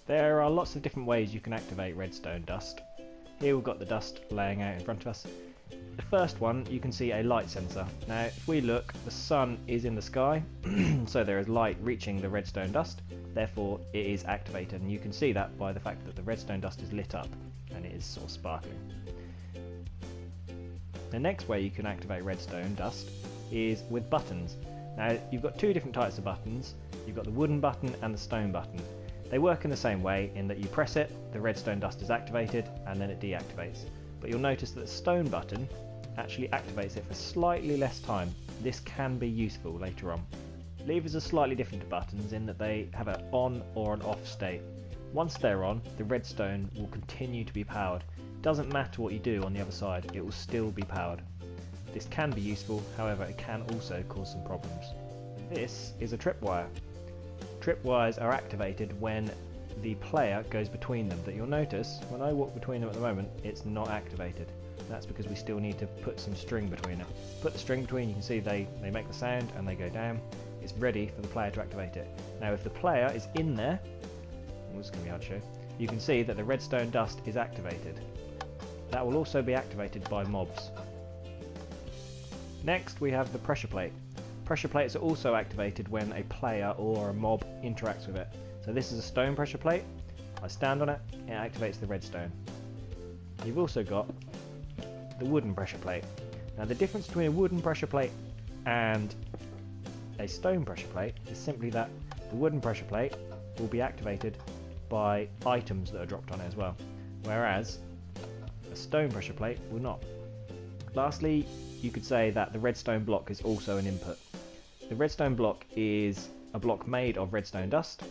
There are lots of different ways you can activate redstone dust. Here we've got the dust laying out in front of us. The first one, you can see a light sensor. Now if we look, the sun is in the sky, so there is light reaching the redstone dust, therefore it is activated, and you can see that by the fact that the redstone dust is lit up and it is sort of sparkling. The next way you can activate redstone dust is with buttons. Now you've got two different types of buttons. You've got the wooden button and the stone button. They work in the same way in that you press it, the redstone dust is activated, and then it deactivates. But you'll notice that the stone button actually activates it for slightly less time. This can be useful later on. Levers are slightly different to buttons in that they have an on or an off state. Once they're on, the redstone will continue to be powered. Doesn't matter what you do on the other side, it will still be powered. This can be useful, however it can also cause some problems. This is a tripwire. Tripwires are activated when the player goes between them, but you'll notice when I walk between them at the moment it's not activated. That's because we still need to put some string between it. Put the string between, you can see they make the sound and they go down. It's ready for the player to activate it. Now if the player is in there, this is going to be hard to show, you can see that the redstone dust is activated. That will also be activated by mobs. Next we have the pressure plate. Pressure plates are also activated when a player or a mob interacts with it. So this is a stone pressure plate. I stand on it, it activates the redstone. You've also got the wooden pressure plate. Now the difference between a wooden pressure plate and a stone pressure plate is simply that the wooden pressure plate will be activated by items that are dropped on it as well, whereas a stone pressure plate will not. Lastly, you could say that the redstone block is also an input. The redstone block is a block made of redstone dust,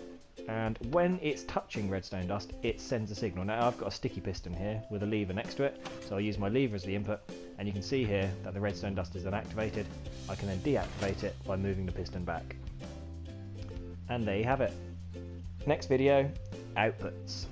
and when it's touching redstone dust it sends a signal. Now I've got a sticky piston here with a lever next to it, so I'll use my lever as the input, and you can see here that the redstone dust is then activated. I can then deactivate it by moving the piston back. And there you have it. Next video, outputs.